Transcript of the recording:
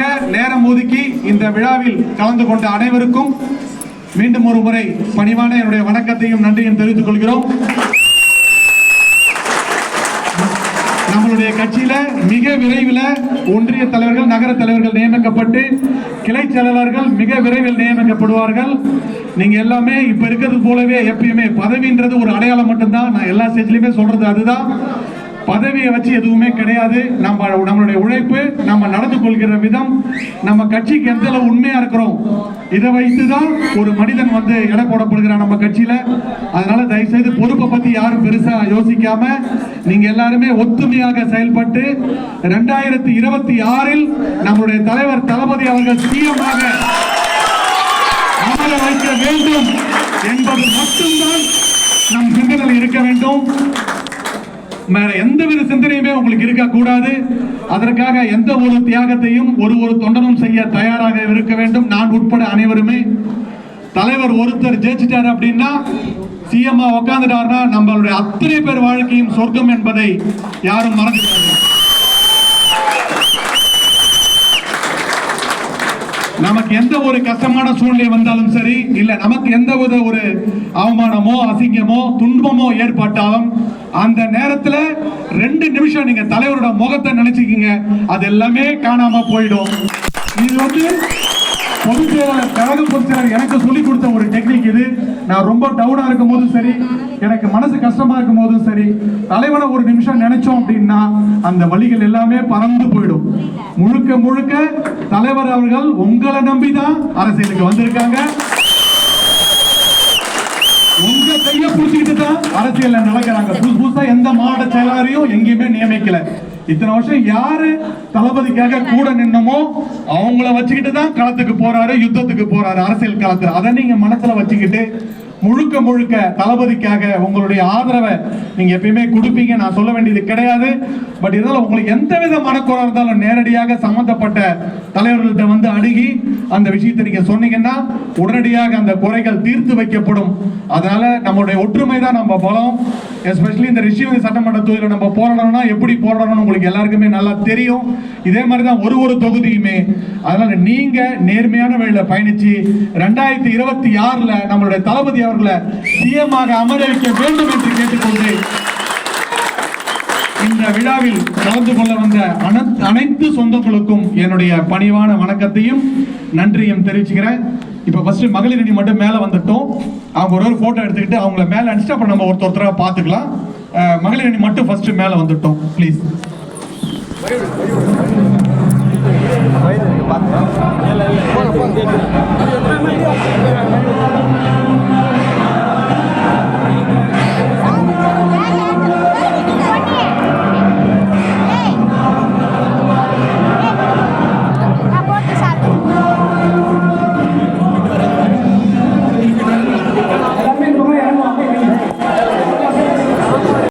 நேரம் ஒதுக்கி இந்த விழாவில் கலந்து கொண்ட அனைவருக்கும் மீண்டும் ஒரு முறை பணிவான என்னுடைய வணக்கத்தையும் நன்றியும் தெரிவித்துக் கொள்கிறோம். நம்மளுடைய கட்சியில மிக விரைவில் ஒன்றிய தலைவர்கள், நகர தலைவர்கள் நியமிக்கப்பட்டு கிளை செயலாளர்கள் மிக விரைவில் நியமிக்கப்படுவார்கள். நீங்க எல்லாமே இப்ப இருக்கிறது போலவே எப்பயுமே பதவின்றது ஒரு அடையாளம் மட்டும்தான். நான் எல்லா ஸ்டேஜ்லயுமே சொல்றது அதுதான். பதவியை வச்சு எதுவுமே கிடையாது. நம்மளுடைய உழைப்பு, நம்ம நடந்து கொள்கிற விதம், நம்ம கட்சிக்கு எந்த அளவு உண்மையா இருக்கிறோம், இதை வைத்துதான் ஒரு மனிதன் எடை போடப்படுகிறான் நம்ம கட்சியில. அதனால தயவு செய்து பொறுப்பை பத்தி யாரும் பெருசா யோசிக்காம நீங்க எல்லாருமே ஒத்துமையாக செயல்பட்டு 2026 நம்மளுடைய தலைவர் தளபதி அவர்கள் சிஎம்மாக அமர வைக்க வேண்டும் என்பது மட்டும்தான் நம் சிந்தனையில் இருக்க வேண்டும். வேற எந்தவித சிந்தனையுமே உங்களுக்கு இருக்க கூடாது. அதற்காக எந்த ஒரு தியாகத்தையும் ஒரு தொண்டனும் செய்ய தயாராக இருக்க வேண்டும். நான் உட்பட அனைவருமே. தலைவர் ஒருத்தர் ஜெயிச்சிட்டார் அப்படின்னா, சிஎம் உட்கார்ந்துட்டாருன்னா நம்மளுடைய அத்தனை பேர் வாழ்க்கையும் சொர்க்கம் என்பதை யாரும் மறந்துடாதீங்க. நமக்கு எந்த ஒரு கஷ்டமான சூழ்நிலை வந்தாலும் சரி, இல்ல நமக்கு எந்த ஒரு அவமானமோ அசிங்கமோ துன்பமோ ஏற்பட்டாலும் அந்த நேரத்துல 2 நிமிஷம் நீங்க தலைவரோட முகத்தை நினைச்சுக்கீங்க, அது எல்லாமே காணாம போயிடும். இது பொதுச் செயலாளர், கழக பொதுச் செயலாளர் எனக்கு சொல்லிக் கொடுத்த ஒரு டெக்னிக் இது. நான் ரொம்ப டவுனா இருக்கும் போதும் சரி, எனக்கு மனசு கஷ்டமா இருக்கும் போதும் சரி, தலைவனை ஒரு நிமிஷம் நினைச்சோம் அப்படின்னா அந்த வழிகள் எல்லாமே பறந்து போயிடும். முழுக்க முழுக்க தலைவர் அவர்கள் உங்களை நம்பிதான் அரசியலுக்கு வந்திருக்காங்க. உங்க கைய புடிச்சுக்கிட்டு தான் அரசியல் நடக்கிறாங்க. புதுசா எந்த மாவட்ட செயலாளரையும் எங்கேயுமே நியமிக்கல. இத்தனை வருஷம் யாரு தளபதிக்காக கூட நின்னமோ அவங்கள வச்சுக்கிட்டு தான் களத்துக்கு போறாரு, யுத்தத்துக்கு போறாரு அரசியல் களத்துல. அதை நீங்க மனசுல வச்சுக்கிட்டு முழுக்க முழுக்க தளபதிக்காக உங்களுடைய ஆதரவை நீங்க எப்பயுமே கொடுப்பீங்க. நான் சொல்ல வேண்டியது கிடையாது. பட் இதனால உங்களுக்கு எந்தவித மனக்குறை இருந்தாலும் நேரடியாக சம்பந்தப்பட்ட தலைவர்கள்ட்ட அணுகி அந்த விஷயத்தை நீங்க சொன்னீங்கன்னா உடனடியாக அந்த குறைகள் தீர்த்து வைக்கப்படும். அதனால நம்மளுடைய ஒற்றுமை தான் நம்ம பலம். எஸ்பெஷலி இந்த ரிஷிவந்தி சட்டமன்ற தொகுதியில் நம்ம போராடணும்னா எப்படி போராடணும்னு உங்களுக்கு எல்லாருக்குமே நல்லா தெரியும். இதே மாதிரி தான் ஒரு தொகுதியுமே. அதனால நீங்க நேர்மையான வழியில பயணிச்சு 2026 நம்மளுடைய தளபதி அவர்களை சிஎம்மாக அமர வைக்க வேண்டும் என்று கேட்டுக்கொண்டு இந்த விழாவில் கலந்து கொள்ள வந்த அனைத்து சொந்தங்களுக்கும் என்னுடைய பணிவான வணக்கத்தையும் நன்றியும் தெரிவிச்சுக்கிறேன். இப்ப ஃபர்ஸ்ட் மகளிர் அணி மட்டும் மேல வந்துட்டோம். அவங்க ஒரு போட்டோ எடுத்துக்கிட்டு அவங்கள மேல அனுப்பிச்சு அப்புறம் நம்ம ஒருத்தராக பார்த்துக்கலாம். மகளிர் அணி மட்டும் ஃபர்ஸ்ட் மேல வந்துட்டோம் ப்ளீஸ்.